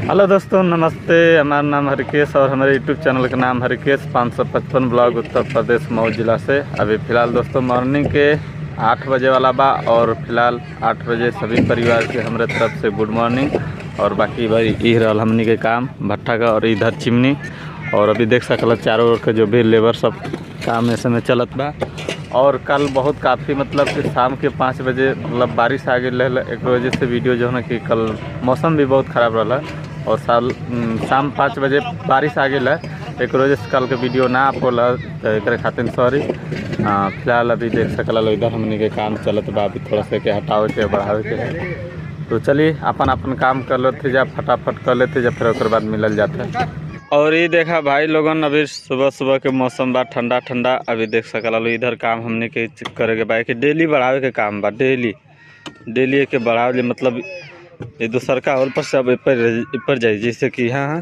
Hello दोस्तों, नमस्ते। हमारा नाम हरिकेश और हमारे यूट्यूब चैनल का नाम हरिकेश 555 ब्लॉग उत्तर प्रदेश मऊ जिला से। अभी फ़िलहाल दोस्तों मॉर्निंग के 8 बजे वाला बा और फिलहाल 8 बजे सभी परिवार के हमारे तरफ से गुड मॉर्निंग। और बाकी भाई यही रहल हमनी के काम भट्टा का और इधर चिमनी। और अभी देख सकल चारों ओर के जो भी लेबर सब काम ऐसे में चलत बा। और कल बहुत काफ़ी मतलब कि शाम के 5 बजे मतलब बारिश आ गई एक वजह से वीडियो जो है ना कि कल मौसम भी बहुत ख़राब रहा और शाम 5 बजे बारिश आ गई एक वजह से कल के वीडियो ना आप एक खातिर सॉरी। फिलहाल अभी देख सकल इधर हमने के काम चलत बा। अभी थोड़ा सा के हटावे के बढ़ावे के है, तो चलिए अपन काम कर लेते जा, फटाफट कर लेते जा, फिर उसके बाद मिलल जाता है। और ये देखा भाई लोगन, अभी सुबह सुबह के मौसम बा ठंडा ठंडा। अभी देख सकल इधर काम हमने के करे के बा कि डेली बढ़ावे के काम बा। डेली के बढ़ावे मतलब ये दूसर का और पर सब ऊपर जाए, जैसे कि यहाँ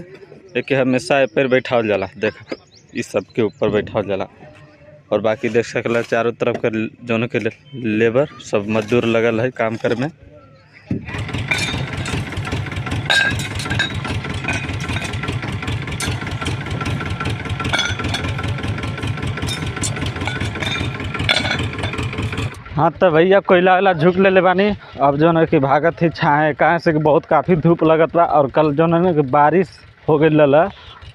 एक हमेशा ऊपर बैठावल जाला। देख इस सब के ऊपर बैठावल जाला। और बाकी देख सकल चारों तरफ के जोन के लेबर सब मजदूर लगल है काम करे में। हाँ तो भैया कोयला वाला झुक ले बानी। अब जो है कि भागत ही छाए कहाँ से कि बहुत काफ़ी धूप लगत बा। और कल जो है कि बारिश हो गई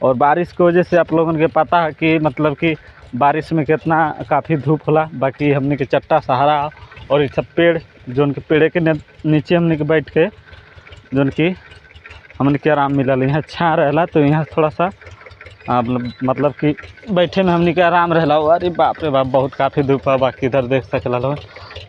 और बारिश की वजह से आप लोगों के पता है कि मतलब कि बारिश में कितना काफ़ी धूप होला। बाकी हमने के चट्टा सहारा और ये सब पेड़ जो के पेड़ के नीचे हमने के बैठ के जो कि हमने के आराम मिलल। यहाँ छा रहला तो यहाँ थोड़ा सा मतलब कि बैठे में हमने के आराम रहला। अरे बाप रे बाप, बहुत काफ़ी धूप है। बाकी इधर देख सकल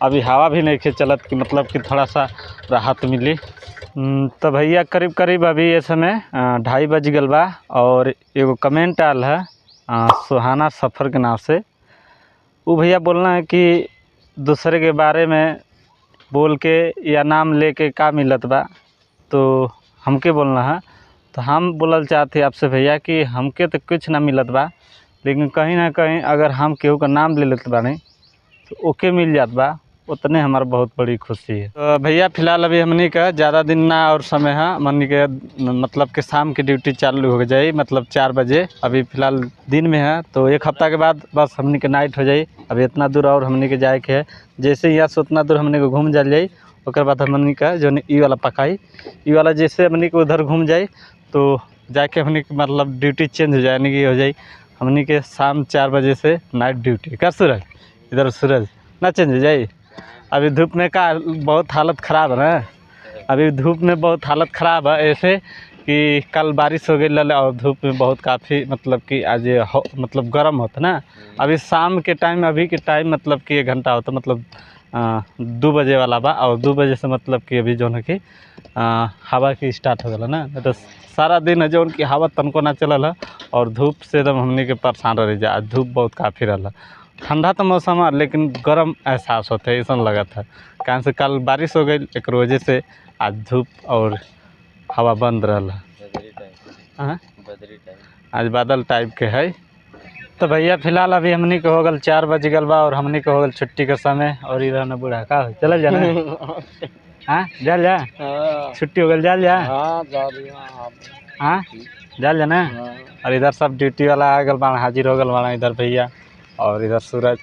अभी हवा भी नहीं चलत कि मतलब कि थोड़ा सा राहत मिली। तो भैया करीब करीब अभी ये समय 2:30 बज गल बा। और एगो कमेंट आल है सुहाना सफ़र के नाम से। वो भैया बोलना है कि दूसरे के बारे में बोल के या नाम लेके का मिलत बा, तो हमके बोलना है। तो हम बोलल चाहते आपसे भैया कि हमके तो कुछ ना मिलत बा, लेकिन कहीं ना कहीं अगर हम केहू का नाम ले लेते बानी तो ओके मिल जात बा, उतने हमारा बहुत बड़ी खुशी है। तो भैया फ़िलहाल अभी हमनी का ज़्यादा दिन ना और समय है। हमनी के मतलब कि शाम की ड्यूटी चालू हो जाए मतलब 4 बजे। अभी फ़िलहाल दिन में है, तो एक हफ्ता के बाद बस हमनी के नाइट हो जाए। अभी इतना दूर और हमनी के जाए के है। जैसे यहाँ से उतना दूर हमनी को घूम जाए उसके बाद हमनी का जो ई वाला पकाई ई वाला जैसे हमनी को उधर घूम जाए तो जाके हमनी के मतलब ड्यूटी चेंज हो जाए की हो जाए। हमनी के शाम 4 बजे से नाइट ड्यूटी का सूरज इधर सूरज ना चेंज हो जाए। अभी धूप में का बहुत हालत ख़राब है ना। अभी धूप में बहुत हालत ख़राब है, ऐसे कि कल बारिश हो गई और धूप में बहुत काफ़ी मतलब कि आज मतलब गर्म होता ना। अभी शाम के टाइम अभी के टाइम मतलब कि 1 घंटा होता मतलब 2 बजे वाला बा। और 2 बजे से मतलब कि अभी जो है कि हवा की स्टार्ट हो गया ना। तो सारा दिन है जो उनकी हवा तनको ना चलल है और धूप से एकदम हमने के परेशान रह जा। धूप बहुत काफ़ी रहा। ठंडा तो मौसम है लेकिन गर्म एहसास होता है, ऐसा लगा था। कारण से कल बारिश हो गई एक वजह से आज धूप और हवा बंद रहा। आज बादल टाइप के है। तो भैया फ़िलहाल अभी हमनी के हो गल 4 बज गल बा और हमनी के हो गल छुट्टी के समय। और इधर न बूढ़ा का चल जाना हाँ जल जा छुट्टी हो गल जल जा हाँ जल जाना। और इधर सब ड्यूटी वाला आ गल बा, हाजिर हो गल बा इधर भैया और इधर सूरज।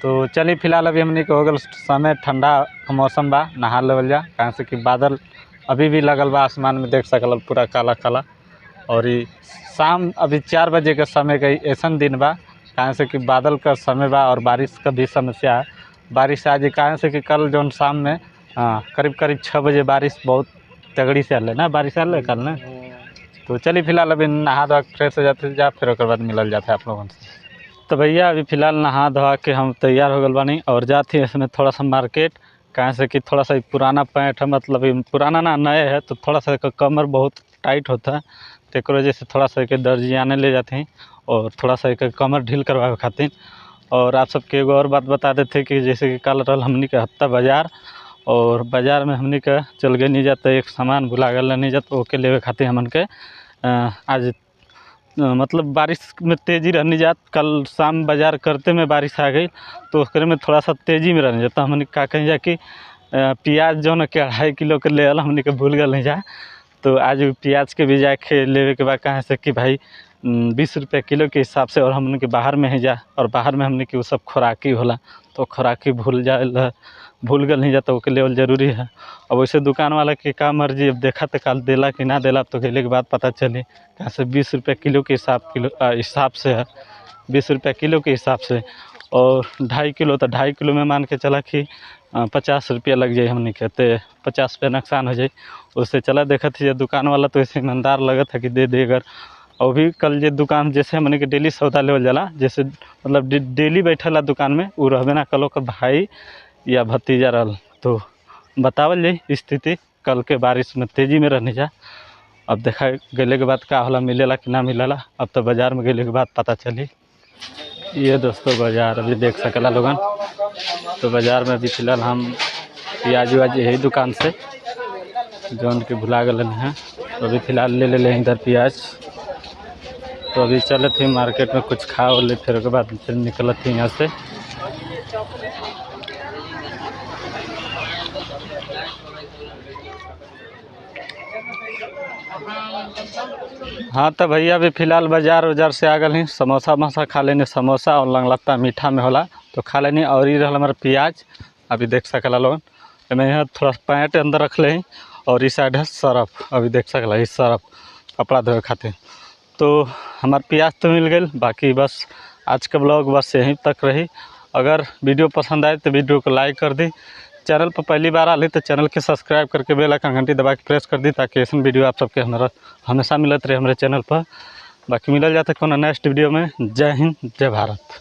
तो चलिए फ़िलहाल अभी हमने के हो गल समय ठंडा का मौसम बा, नहा लेवल जा। कहाँ से कि बादल अभी भी लगल बा आसमान में, देख सकल पूरा काला काला। और ये शाम अभी 4 बजे के समय का ऐसा दिन बा कहाँ से कि बादल का समय बा और बारिश का भी समस्या है। बारिश आज कहाँ से कि कल जो शाम में करीब करीब 6 बजे बारिश बहुत तगड़ी से आल ना, बारिश आल कल ना। तो चलिए फ़िलहाल अभी नहा धोआ फ्रेश हो जाते जा, फिर उसके बाद मिलल जाता है आप लोगों से। तो भैया अभी फ़िलहाल नहा धोआ के हम तैयार हो गल बानी और जाते हैं इसमें थोड़ा सा मार्केट। कहाँ से कि थोड़ा सा पुराना पैंट है मतलब पुराना ना नए है, तो थोड़ा सा कमर बहुत टाइट होता है। तो एक वजह से थोड़ा सा एक दर्जियाने ले जाते हैं और थोड़ा सा एक कमर ढील करवावे खातिर। और आप सबके एगो और बात बता देते कि जैसे कि कल रहा हमनी का हफ्ता बाज़ार और बाज़ार में हमनी का चल गए नहीं जाता, एक सामान भुला गल नहीं जाता, ओके लेवे खातिर हमन के आज मतलब बारिश में तेज़ी रहने जात। कल शाम बाज़ार करते में बारिश आ गई तो उसके में थोड़ा सा तेज़ी में रहने जाता। हमने का कहीं जाके प्याज जो ना 2.5 किलो के ले हमने के भूल गए नहीं जा। तो आज प्याज के भी जाके लेवे के बाद कहाँ से कि भाई 20 रुपये किलो के हिसाब से, और हमने के बाहर में ही जा, और बाहर में हमने कि वो सब खुराकी होला, तो खुराकी भूल गल नहीं जाता, ओके लेवल जरूरी है। अब वैसे दुकान वाला की का मर्जी, अब देखा तो कल देला कि ना देला, तो गेले के बाद पता चली कहाँ से 20 रुपये किलो के हिसाब से है, 20 रुपये किलो के हिसाब से। और 2.5 किलो तो 2.5 किलो में मान के चला कि 50 रुपया लग जाए, हमने कहते 50 रुपये नुकसान हो जाए। उससे चला देखा थी दुकान वाला तो ऐसे ईमानदार लगा था कि दे अगर। और भी कल ये दुकान जैसे हमने के डेली सौदा लेवल जाला, जैसे मतलब डेली बैठला दुकान में, वो रहबे ना कलो का भाई या भतीजा रहल, तो बतावल जाए स्थिति कल के बारिश में तेज़ी में रहने जा। अब देखा गले के बाद का होला, मिलेला कि ना मिलेला, अब तो बाज़ार में गले के बाद पता चली। ये दोस्तों बाज़ार अभी देख सकला लोगन, तो बाज़ार में अभी फिलहाल हम प्याज व्याज यही दुकान से जो उनके भुला गए हैं, तो अभी फ़िलहाल ले इधर प्याज। तो अभी चले थे मार्केट में कुछ खा ले, फिर उसके बाद फिर निकल थी यहाँ से। हाँ तो भैया अभी फ़िलहाल बाज़ार से आ गए, समोसा खा लेने, समोसा और लंगलत्ता मीठा में होला तो खा लेनी। और ये रहा हमारा प्याज, अभी देख सकला लोगन, मैं यहाँ थोड़ा पैंट अंदर रख ले, और इस साइड है सरफ, अभी देख सकला इस सरफ कपड़ा धोए खाते। तो हमार प्याज तो मिल गए, बाकी बस आज का ब्लॉग बस यहीं तक रही। अगर वीडियो पसंद आए तो वीडियो को लाइक कर दी, चैनल पर पहली बार आ ली तो चैनल के सब्सक्राइब करके बेल आइकन घंटी दबा के प्रेस कर दी, ताकि ऐसा वीडियो आप सबके हमेशा मिलत रहे हमारे चैनल पर। बाकी मिलल जाता है कोनो नेक्स्ट वीडियो में। जय हिंद, जय भारत।